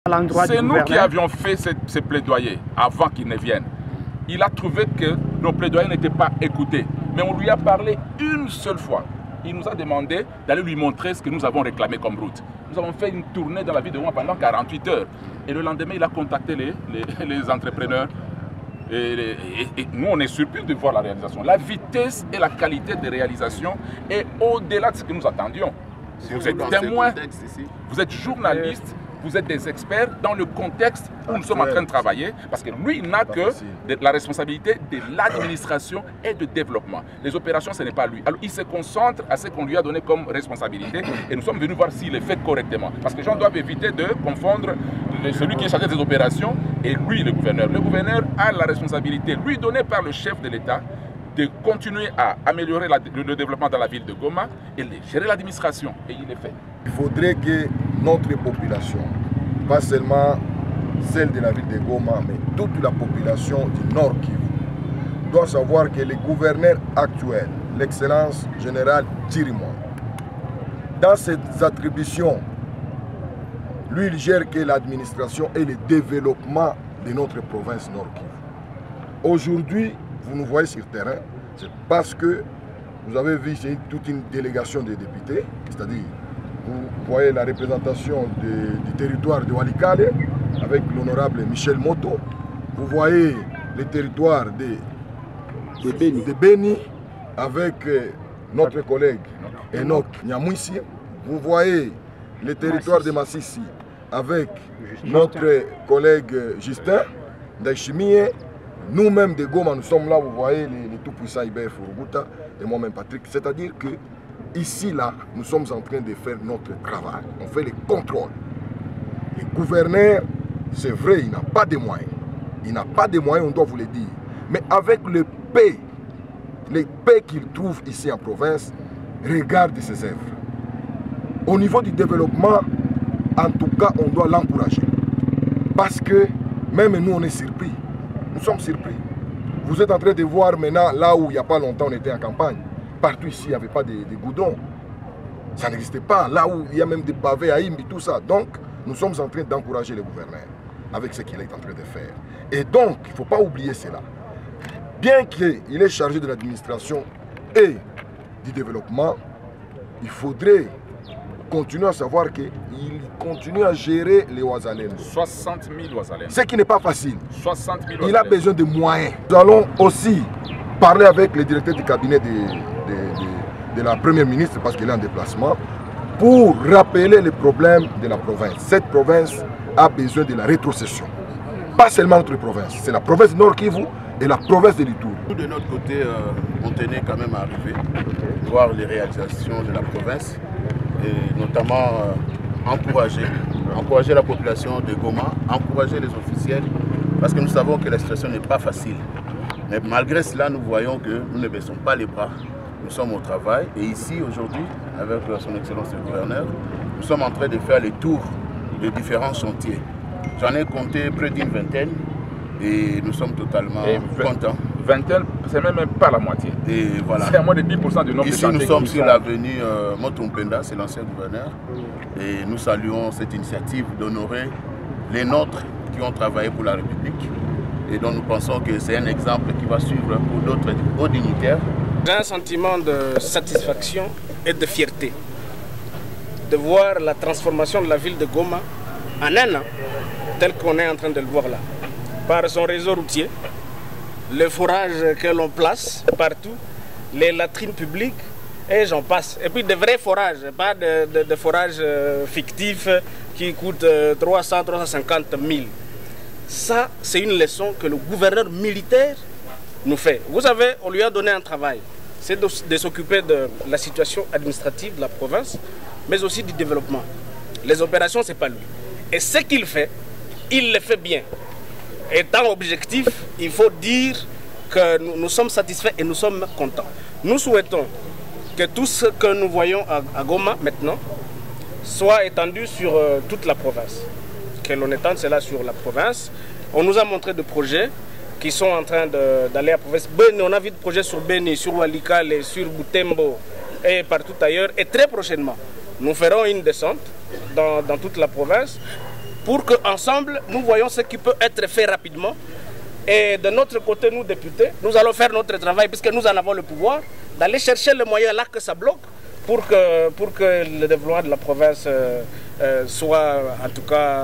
C'est nous qui avions fait ces plaidoyers avant qu'il ne vienne. Il a trouvé que nos plaidoyers n'étaient pas écoutés. Mais on lui a parlé une seule fois. Il nous a demandé d'aller lui montrer ce que nous avons réclamé comme route. Nous avons fait une tournée dans la ville de Goma pendant 48 heures. Et le lendemain, il a contacté les entrepreneurs. Et nous, on est surpris de voir la réalisation. La vitesse et la qualité de réalisation est au-delà de ce que nous attendions. Vous êtes témoins, vous êtes journalistes, vous êtes des experts dans le contexte où nous sommes en train de travailler, parce que lui, il n'a que la responsabilité de l'administration et du développement. Les opérations, ce n'est pas lui. Alors, il se concentre à ce qu'on lui a donné comme responsabilité et nous sommes venus voir s'il est fait correctement. Parce que les gens doivent éviter de confondre celui qui est chargé des opérations et lui, le gouverneur. Le gouverneur a la responsabilité, lui donnée par le chef de l'État, de continuer à améliorer le développement dans la ville de Goma et de gérer l'administration. Et il est fait. Il faudrait que notre population, pas seulement celle de la ville de Goma, mais toute la population du Nord Kivu, doit savoir que le gouverneur actuel, l'excellence générale Tshirima, dans ses attributions, lui, il gère que l'administration et le développement de notre province Nord Kivu. Aujourd'hui, vous nous voyez sur le terrain, c'est parce que vous avez vu toute une délégation de députés, c'est-à-dire vous voyez la représentation du territoire de Walikale avec l'honorable Michel Moto, vous voyez le territoire de Beni avec notre collègue Enoch Nyamwisi, vous voyez le territoire de Massissi avec notre collègue Justin Ndachimie. Nous-mêmes de Goma, nous sommes là, vous voyez, les tout-puissants Iber Furuguta et moi-même Patrick. C'est-à-dire que ici, là, nous sommes en train de faire notre travail. On fait les contrôles. Le gouverneur, c'est vrai, il n'a pas de moyens. Il n'a pas de moyens, on doit vous le dire. Mais avec le paix qu'il trouve ici en province, regarde ses œuvres. Au niveau du développement, en tout cas, on doit l'encourager. Parce que même nous, on est surpris. Nous sommes surpris. Vous êtes en train de voir maintenant, là où il n'y a pas longtemps, on était en campagne. Partout ici, il n'y avait pas de goudron. Ça n'existait pas. Là où il y a même des pavés à Imbi, tout ça. Donc, nous sommes en train d'encourager le gouverneur avec ce qu'il est en train de faire. Et donc, il ne faut pas oublier cela. Bien qu'il est chargé de l'administration et du développement, il faudrait continuer à savoir qu'il continue à gérer les Ouazalènes. 60 000 Ouazalènes. Ce qui n'est pas facile. 60 000 il a besoin de moyens. Nous allons aussi parler avec le directeur du cabinet de la première ministre, parce qu'il est en déplacement, pour rappeler les problèmes de la province. Cette province a besoin de la rétrocession. Pas seulement notre province, c'est la province Nord Kivu et la province de l'Ituri. Nous, de notre côté, on tenait quand même à arriver, voir les réalisations de la province, et notamment encourager la population de Goma, encourager les officiels, parce que nous savons que la situation n'est pas facile. Mais malgré cela, nous voyons que nous ne baissons pas les bras, nous sommes au travail. Et ici, aujourd'hui, avec son Excellence le gouverneur, nous sommes en train de faire les tours de différents chantiers. J'en ai compté près d'une vingtaine et nous sommes totalement contents. Vingtaine, c'est même pas la moitié. Et voilà. C'est à moins de 10% du nombre ici, de chantiers. Nous sommes sur l'avenue Motompenda, c'est l'ancien gouverneur. Et nous saluons cette initiative d'honorer les nôtres qui ont travaillé pour la République. Et dont nous pensons que c'est un exemple qui va suivre pour d'autres hauts dignitaires. J'ai un sentiment de satisfaction et de fierté de voir la transformation de la ville de Goma en un an, tel qu'on est en train de le voir là. Par son réseau routier, le forage que l'on place partout, les latrines publiques, et j'en passe. Et puis de vrais forages, pas de forages fictifs qui coûtent 300, 350 000. Ça, c'est une leçon que le gouverneur militaire nous fait. Vous savez, on lui a donné un travail. C'est de s'occuper de la situation administrative de la province, mais aussi du développement. Les opérations, ce n'est pas lui. Et ce qu'il fait, il le fait bien. Étant objectif, il faut dire que nous sommes satisfaits et nous sommes contents. Nous souhaitons que tout ce que nous voyons à Goma maintenant soit étendu sur toute la province. Que l'on étende cela sur la province. On nous a montré des projets qui sont en train d'aller à la province. On a vu des projets sur Beni, sur Walikale, sur Butembo et partout ailleurs. Et très prochainement, nous ferons une descente dans toute la province pour qu'ensemble, nous voyons ce qui peut être fait rapidement. Et de notre côté, nous députés, nous allons faire notre travail, puisque nous en avons le pouvoir, d'aller chercher le moyen là que ça bloque, pour que le développement de la province soit en tout cas